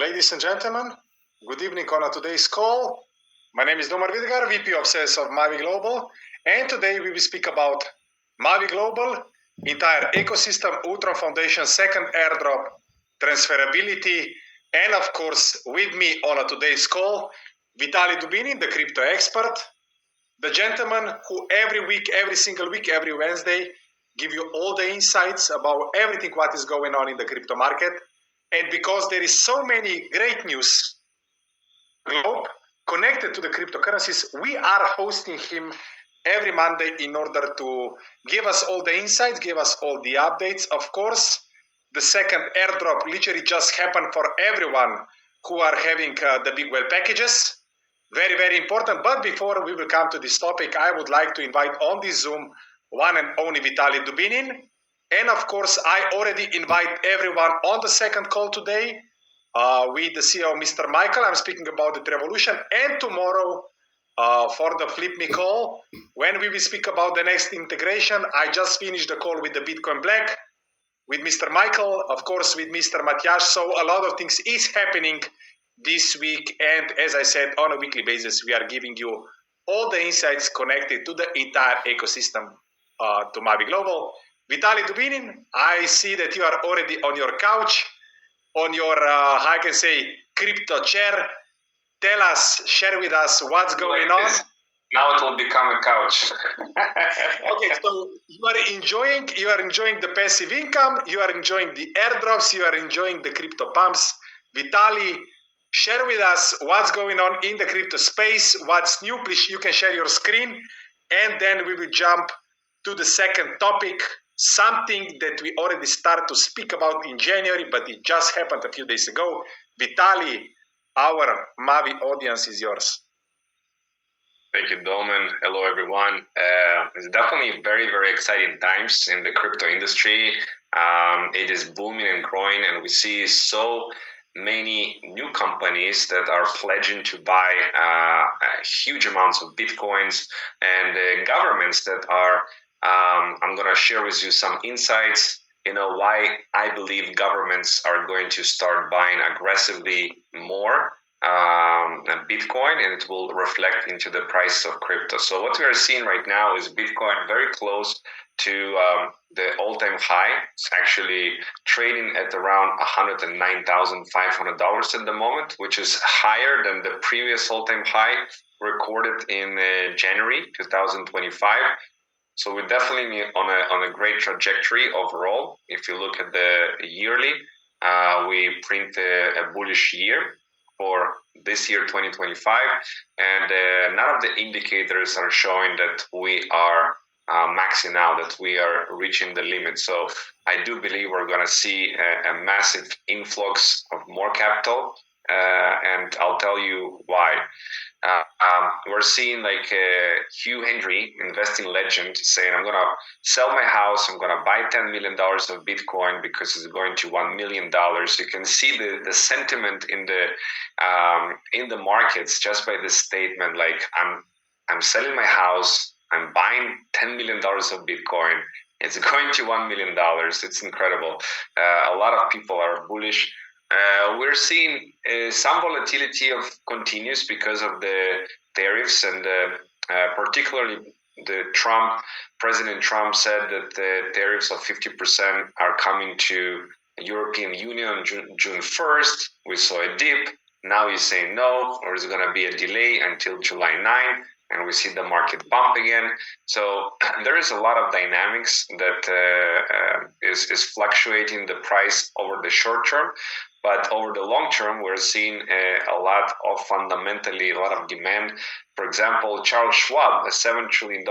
Ladies and gentlemen, good evening on today's call. My name is Domar Vidgar, VP of Sales of Mavi Global, and today we will speak about Mavi Global, entire ecosystem, Ultron Foundation, second airdrop, transferability, and of course, with me on today's call, Vitaly Dubinin, the crypto expert, the gentleman who every week, every single week, every Wednesday, give you all the insights about everything what is going on in the crypto market. And because there is so many great news globe connected to the cryptocurrencies, we are hosting him every Monday in order to give us all the insights, give us all the updates. Of course, the second airdrop literally just happened for everyone who are having the Bigwhale packages. Very, very important. But before we will come to this topic, I would like to invite on this Zoom one and only Vitaly Dubinin. And of course, I already invite everyone on the second call today with the CEO, Mr. Michael. I'm speaking about the revolution. And tomorrow for the Flip Me call, when we will speak about the next integration. I just finished the call with the Bitcoin Black, with Mr. Michael, of course, with Mr. Matias. So a lot of things is happening this week. And as I said, on a weekly basis, we are giving you all the insights connected to the entire ecosystem to Mavi Global. Vitaly Dubinin, I see that you are already on your couch, on your, how I can say, crypto chair. Tell us, share with us what's going on. Now it will become a couch. Okay, so you are enjoying the passive income, you are enjoying the airdrops, you are enjoying the crypto pumps. Vitaly, share with us what's going on in the crypto space, what's new. Please, you can share your screen, and then we will jump to the second topic, something that we already started to speak about in January, but it just happened a few days ago. Vitaly, our Mavi audience is yours. Thank you, Dom, and hello, everyone. It's definitely very, very exciting times in the crypto industry. It is booming and growing, and we see so many new companies that are pledging to buy huge amounts of Bitcoins, and governments that are I'm going to share with you some insights, why I believe governments are going to start buying aggressively more Bitcoin, and it will reflect into the price of crypto. So what we are seeing right now is Bitcoin very close to the all-time high. It's actually trading at around $109,500 at the moment, which is higher than the previous all-time high recorded in January 2025. So we're definitely on a great trajectory overall. If you look at the yearly, we print a bullish year for this year, 2025, and none of the indicators are showing that we are maxing out, that we are reaching the limit. So I do believe we're going to see a massive influx of more capital, and I'll tell you why. We're seeing like Hugh Henry, investing legend, saying, I'm going to sell my house, I'm going to buy $10 million of Bitcoin because it's going to $1 million. You can see the sentiment in the markets just by this statement, like I'm selling my house, I'm buying $10 million of Bitcoin, it's going to $1 million. It's incredible. A lot of people are bullish. We're seeing some volatility of continues because of the tariffs, and particularly President Trump said that the tariffs of 50% are coming to European Union on June 1st. We saw a dip. Now he's saying no, or is going to be a delay until July 9, and we see the market bump again. So there is a lot of dynamics that is fluctuating the price over the short term. But over the long term, we're seeing a lot of demand. For example, Charles Schwab, a $7 trillion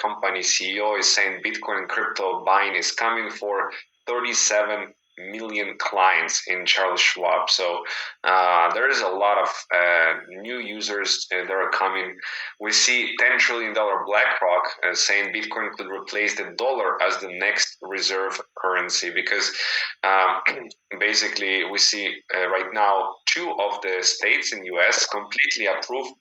company CEO, is saying Bitcoin and crypto buying is coming for 37 million clients in Charles Schwab. So there is a lot of new users that are coming. We see $10 trillion BlackRock saying Bitcoin could replace the dollar as the next reserve currency, because basically we see right now 2 of the states in US completely approve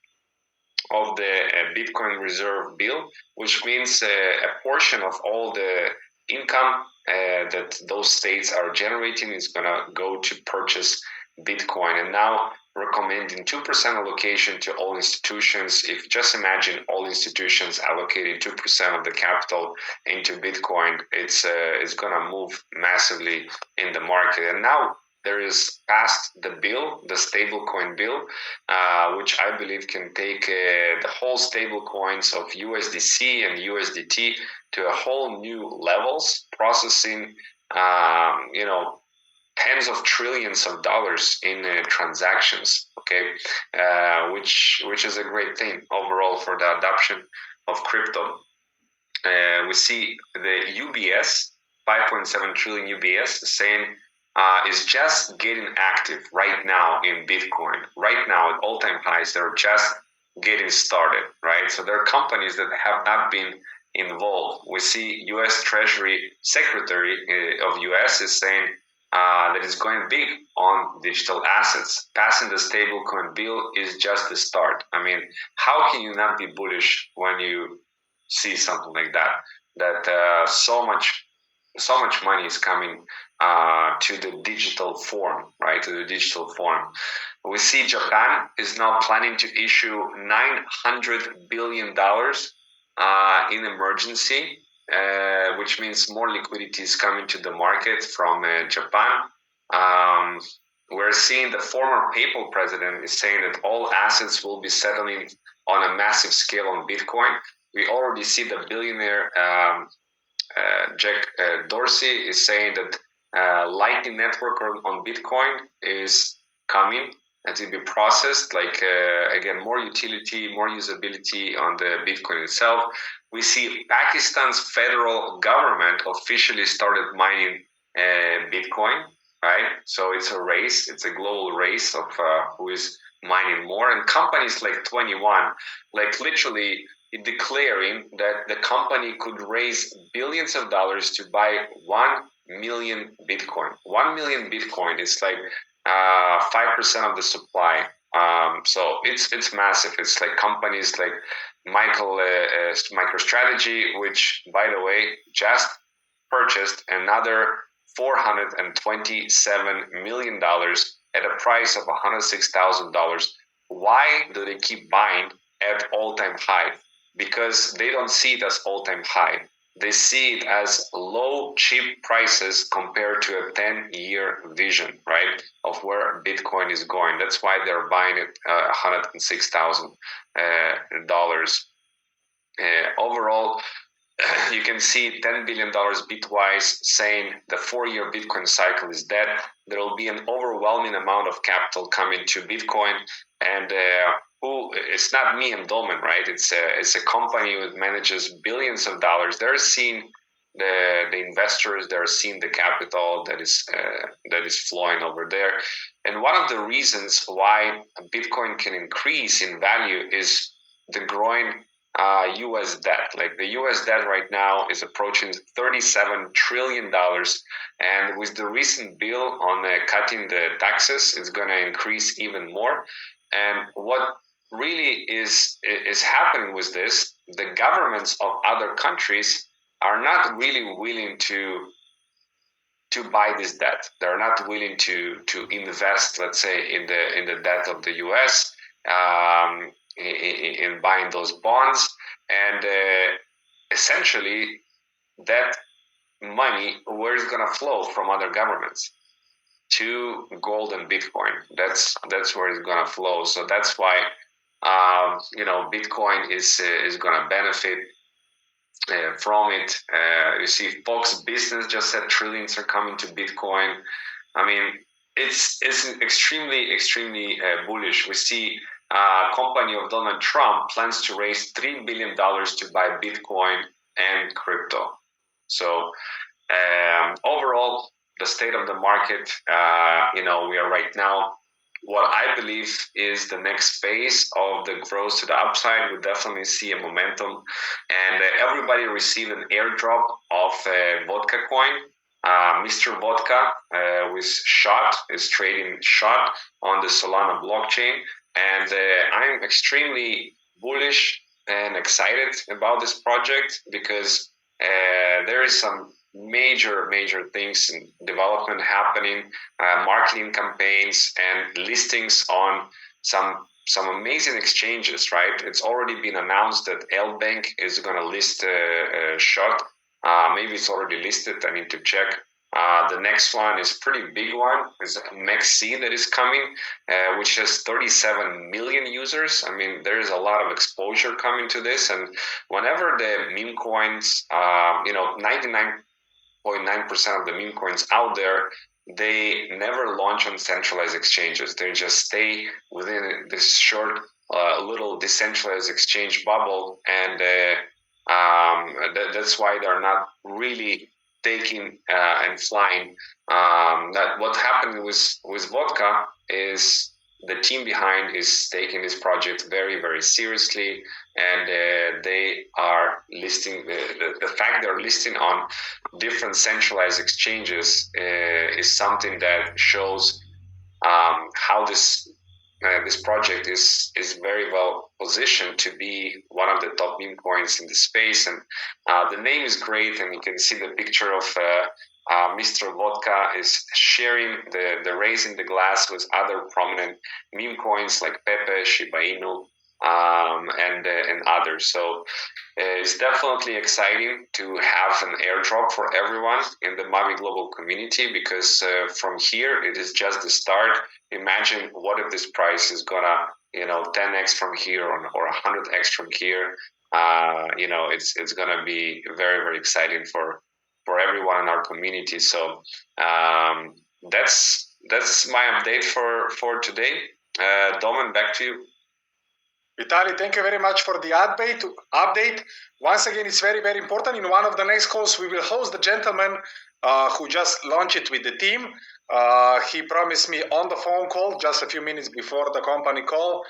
of the Bitcoin reserve bill, which means a portion of all the income that those states are generating is going to go to purchase Bitcoin, and now recommending 2% allocation to all institutions. If just imagine all institutions allocating 2% of the capital into Bitcoin, it's going to move massively in the market. And now there is passed the bill, the stablecoin bill, which I believe can take the whole stablecoins of USDC and USDT to a whole new levels, processing, tens of trillions of dollars in transactions. Okay, which is a great thing overall for the adoption of crypto. We see the UBS, 5.7 trillion UBS, saying is just getting active right now in Bitcoin. Right now, at all-time highs, they're just getting started, right? So there are companies that have not been involved. We see U.S. Treasury Secretary of U.S. is saying that it's going big on digital assets. Passing the stablecoin bill is just the start. I mean, how can you not be bullish when you see something like that? That so much money is coming to the digital form, right? To the digital form. We see Japan is now planning to issue $900 billion in emergency, which means more liquidity is coming to the market from Japan. We're seeing the former PayPal president is saying that all assets will be settling on a massive scale on Bitcoin. We already see the billionaire Jack Dorsey is saying that Lightning Network on Bitcoin is coming and to be processed. Like again, more utility, more usability on the Bitcoin itself. We see Pakistan's federal government officially started mining Bitcoin. Right, so it's a race. It's a global race of who is mining more, and companies like 21, like literally declaring that the company could raise billions of dollars to buy 1 million Bitcoin. 1 million Bitcoin is like 5% of the supply. So it's massive. It's like companies like MicroStrategy, which, by the way, just purchased another $427 million at a price of $106,000. Why do they keep buying at all-time high? Because they don't see it as all-time high. They see it as low, cheap prices compared to a 10-year vision, right, of where Bitcoin is going. That's why they're buying it $106,000. Overall, you can see $10 billion Bitwise saying the 4-year Bitcoin cycle is dead. There will be an overwhelming amount of capital coming to Bitcoin, and it's not me and Dolman, right? It's a company that manages billions of dollars. They're seeing the investors, they're seeing the capital that is flowing over there. And one of the reasons why Bitcoin can increase in value is the growing U.S. debt. Like the U.S. debt right now is approaching $37 trillion. And with the recent bill on cutting the taxes, it's going to increase even more. And what really is happening with this, the governments of other countries are not really willing to buy this debt. They're not willing to invest, let's say, in the debt of the U.S., in buying those bonds, and essentially that money, where is going to flow from other governments to gold and Bitcoin? That's where it's going to flow. So that's why Bitcoin is going to benefit from it. You see, Fox Business just said trillions are coming to Bitcoin. I mean, it's extremely bullish. We see company of Donald Trump plans to raise $3 billion to buy Bitcoin and crypto. So overall, the state of the market, we are right now, what I believe is the next phase of the growth to the upside. We definitely see a momentum, and everybody received an airdrop of Vodka coin. Mr. Vodka is trading SHOT on the Solana blockchain. And I'm extremely bullish and excited about this project because there is some major things in development happening, marketing campaigns and listings on some amazing exchanges, right? It's already been announced that L Bank is going to list a shot. Maybe it's already listed. I need to check. The next one is pretty big one. Is MEXC that is coming, which has 37 million users. I mean, there is a lot of exposure coming to this. And whenever the meme coins, 99.9% of the meme coins out there, they never launch on centralized exchanges. They just stay within this short little decentralized exchange bubble, and that's why they're not really taking and flying. That what happened with Vodka is the team behind is taking this project very seriously, and they are listing the fact they're listing on different centralized exchanges is something that shows how this project is very well positioned to be one of the top meme coins in the space. And the name is great, and you can see the picture of Mr. Vodka is sharing the raising the glass with other prominent meme coins like Pepe, Shiba Inu, and others. So it's definitely exciting to have an airdrop for everyone in the Mavi Global community, because from here it is just the start. Imagine what if this price is gonna 10x from here or 100x from here. It's gonna be very exciting for everyone in our community. So that's my update for today. Domen, back to you. Vitaly, thank you very much for the update. Once again, it's very important. In one of the next calls, we will host the gentleman who just launched it with the team. He promised me on the phone call just a few minutes before the company call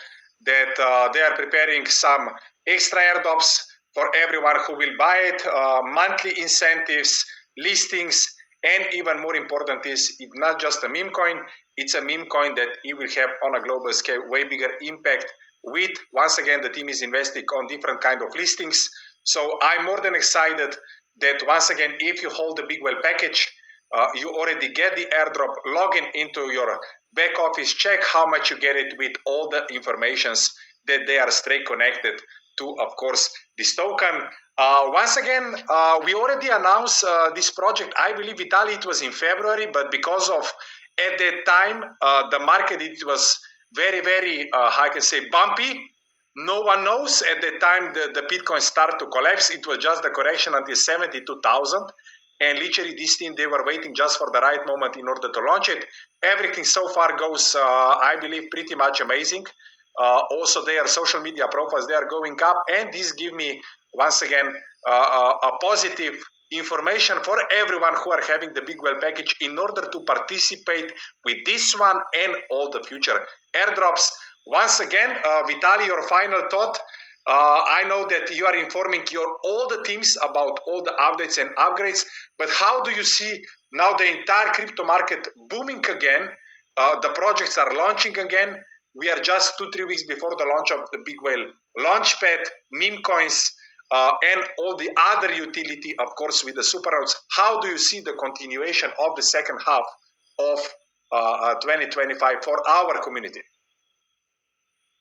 that they are preparing some extra airdrops for everyone who will buy it, monthly incentives, listings, and even more important is it's not just a meme coin, it's a meme coin that it will have on a global scale way bigger impact with, once again, the team is investing on different kind of listings. So I'm more than excited that once again, if you hold the Bigwhale package, you already get the airdrop, login into your back office, check how much you get it with all the informations that they are straight connected to, of course, this token. Once again, we already announced this project. I believe, Vitaly, it was in February, but because of at that time, the market, it was very, how I can say, bumpy. No one knows. At the time, the Bitcoin started to collapse. It was just the correction until 72,000. And literally, this team, they were waiting just for the right moment in order to launch it. Everything so far goes, I believe, pretty much amazing. Also, their social media profiles, they are going up. And this give me, once again, a positive information for everyone who are having the Bigwhale package in order to participate with this one and all the future airdrops. Once again, Vitaly, your final thought. I know that you are informing all the teams about all the updates and upgrades, but how do you see now the entire crypto market booming again? The projects are launching again. We are just 2-3 weeks before the launch of the Bigwhale launchpad, meme coins, and all the other utility, of course, with the super nodes. How do you see the continuation of the second half of 2025 for our community?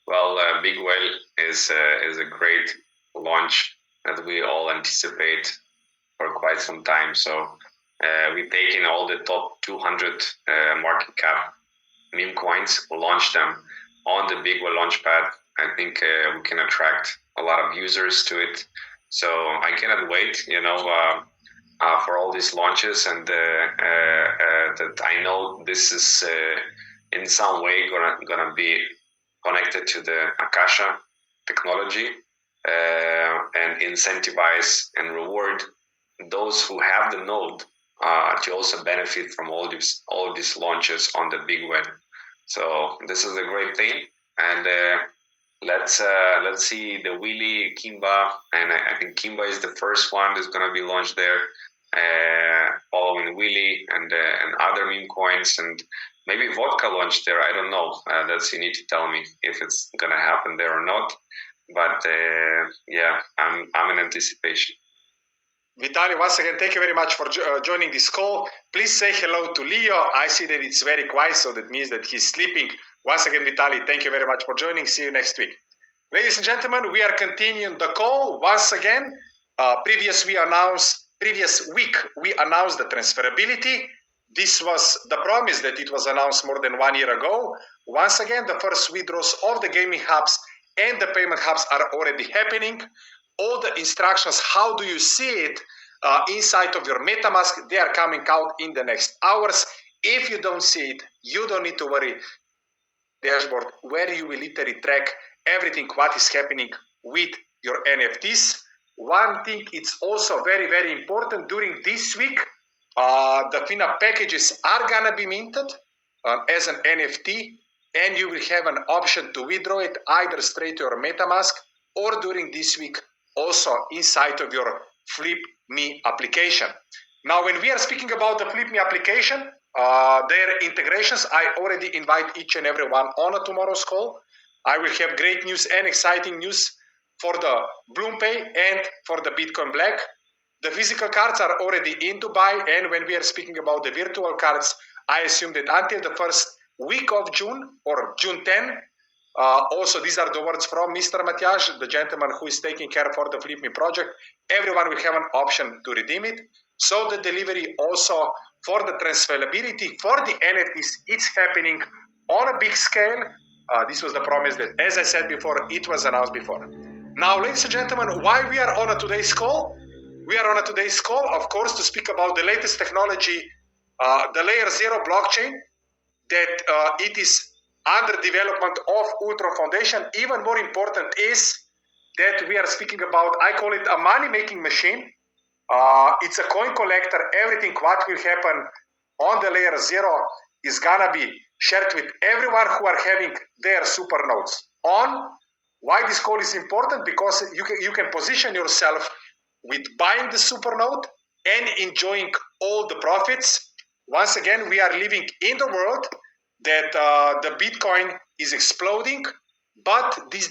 Well, Bigwhale is a great launch that we all anticipate for quite some time. So we've taken all the top 200 market cap meme coins, launch them on the Bigwhale launchpad. I think we can attract a lot of users to it. So I cannot wait, for all these launches, and that I know this is in some way gonna be connected to the AKASHA technology and incentivize and reward those who have the node to also benefit from all of these launches on the Bigwhale. So this is a great thing, and let's see the Willy, Kimba, and I think Kimba is the first one that's going to be launched there, following Willy and other meme coins, and maybe Vodka launched there. I don't know. That's you need to tell me if it's going to happen there or not. But yeah, I'm in anticipation. Vitaly, once again, thank you very much for joining this call. Please say hello to Leo. I see that it's very quiet, so that means that he's sleeping. Once again, Vitaly, thank you very much for joining. See you next week. Ladies and gentlemen, we are continuing the call. Once again, previous week we announced the transferability. This was the promise that it was announced more than 1 year ago. Once again, the first withdrawals of the gaming hubs and the payment hubs are already happening. All the instructions, how do you see it inside of your MetaMask, they are coming out in the next hours. If you don't see it, you don't need to worry. Dashboard where you will literally track everything what is happening with your NFTs. One thing it's also very, very important during this week, the FinUp packages are gonna be minted as an NFT, and you will have an option to withdraw it either straight to your MetaMask or during this week also inside of your FlipMe application. Now, when we are speaking about the FlipMe application, their integrations, I already invite each and every one on a tomorrow's call. I will have great news and exciting news for the BloomPay and for the Bitcoin Black. The physical cards are already in Dubai, and when we are speaking about the virtual cards, I assume that until the first week of June or June 10, also these are the words from Mr. Matias, the gentleman who is taking care for the FlipMe project. Everyone will have an option to redeem it. So the delivery also for the transferability for the NFTs, it's happening on a big scale. This was the promise that, as I said before, it was announced before. Now, ladies and gentlemen, why we are on today's call? We are on today's call, of course, to speak about the latest technology, the Layer 0 blockchain, that it is under development of Ultron Foundation. Even more important is that we are speaking about, I call it a money-making machine. It's a coin collector. Everything what will happen on the Layer 0 is gonna be shared with everyone who are having their super nodes on. Why this call is important? Because you can position yourself with buying the super node and enjoying all the profits. Once again, we are living in the world that the Bitcoin is exploding, but this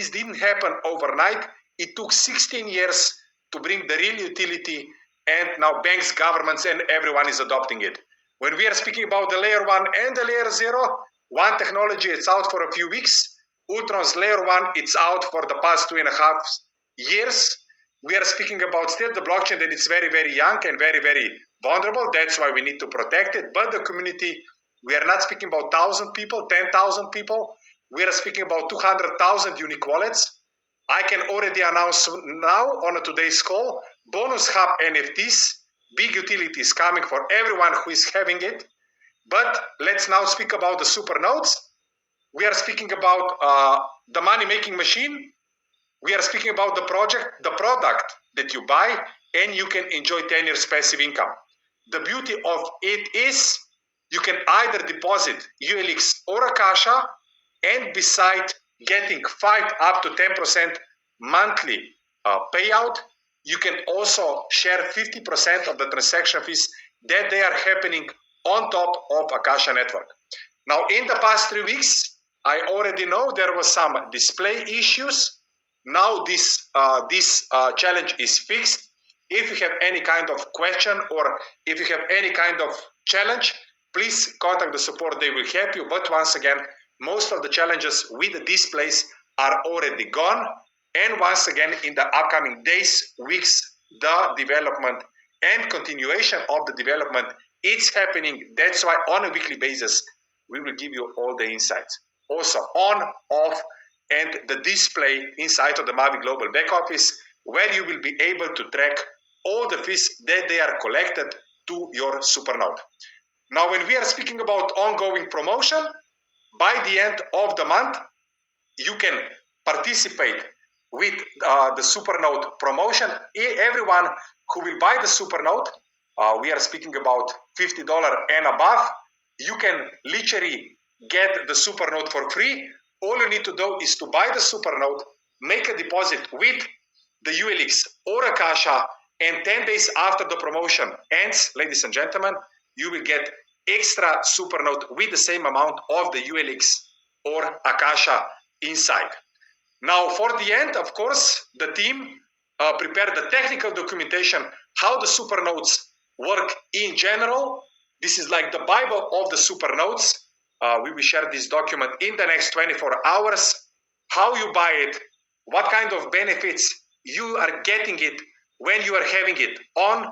didn't happen overnight. It took 16 years to bring the real utility, and now banks, governments, and everyone is adopting it. When we are speaking about the Layer 1 and the Layer 0, one technology is out for a few weeks. Ultron's Layer 1, it's out for the past 2.5 years. We are speaking about still the blockchain that is very, very young and very, very vulnerable. That's why we need to protect it. But the community, we are not speaking about 1,000 people, 10,000 people. We are speaking about 200,000 unique wallets. I can already announce now on today's call, bonus hub NFTs, big utilities coming for everyone who is having it. But let's now speak about the super nodes. We are speaking about the money-making machine. We are speaking about the project, the product that you buy, and you can enjoy 10 years passive income. The beauty of it is you can either deposit ULX or AKASHA, and beside getting 5 up to 10% monthly payout, you can also share 50% of the transaction fees that they are happening on top of AKASHA network. Now, in the past 3 weeks, I already know there was some display issues. Now this challenge is fixed. If you have any kind of question or if you have any kind of challenge, please contact the support. They will help you. But once again, most of the challenges with the displays are already gone. And once again, in the upcoming days, weeks, the development and continuation of the development, it's happening. That's why on a weekly basis, we will give you all the insights. Also on, off, and the display inside of the Mavi Global back office, where you will be able to track all the fees that they are collected to your supernode. Now, when we are speaking about ongoing promotion, by the end of the month, you can participate with the supernode promotion. Everyone who will buy the supernode, we are speaking about $50 and above, you can literally get the supernode for free. All you need to do is to buy the supernode, make a deposit with the ULX or AKASHA, and 10 days after the promotion ends, ladies and gentlemen, you will get extra supernode with the same amount of the ULX or AKASHA inside. Now, for the end, of course, the team prepare the technical documentation, how the supernodes work in general. This is like the Bible of the supernodes. We will share this document in the next 24 hours. How you buy it, what kind of benefits you are getting it when you are having it on,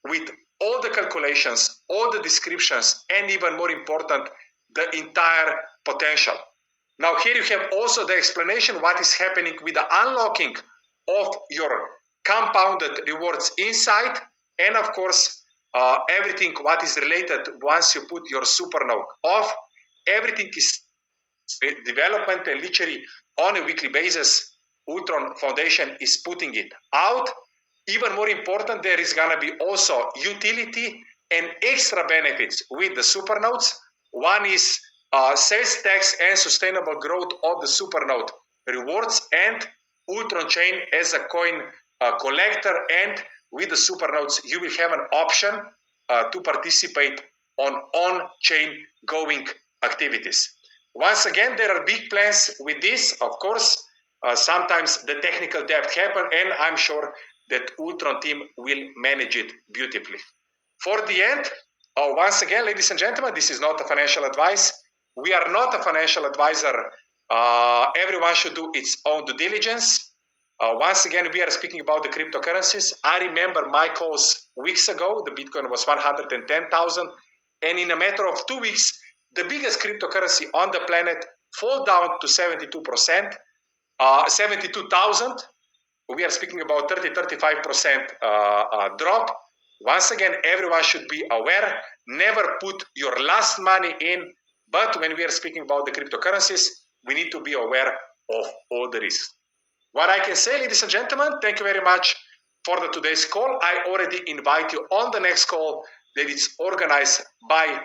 with all the calculations, all the descriptions, and even more important, the entire potential. Now here you have also the explanation what is happening with the unlocking of your compounded rewards inside, and of course everything what is related once you put your supernode off. Everything is development and literally on a weekly basis. Ultron Foundation is putting it out. Even more important, there is going to be also utility and extra benefits with the supernodes. One is sales tax and sustainable growth of the supernode rewards, and Ultron chain as a coin collector. And with the supernodes, you will have an option to participate on-chain going activities. Once again, there are big plans with this. Of course, sometimes the technical debt happen, and I'm sure that Ultron team will manage it beautifully. For the end, once again, ladies and gentlemen, this is not a financial advice. We are not a financial advisor. Everyone should do its own due diligence. Once again, we are speaking about the cryptocurrencies. I remember my calls weeks ago. The Bitcoin was 110,000. And in a matter of 2 weeks, the biggest cryptocurrency on the planet fall down to 72%, 72,000. We are speaking about 30-35% drop. Once again, everyone should be aware. Never put your last money in. But when we are speaking about the cryptocurrencies, we need to be aware of all the risks. What I can say, ladies and gentlemen, thank you very much for today's call. I already invite you on the next call that is organized by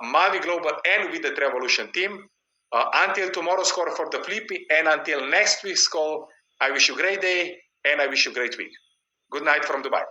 Mavi Global and with the Trevolution team. Until tomorrow's call for the Flippy, and until next week's call, I wish you a great day and I wish you a great week. Good night from Dubai.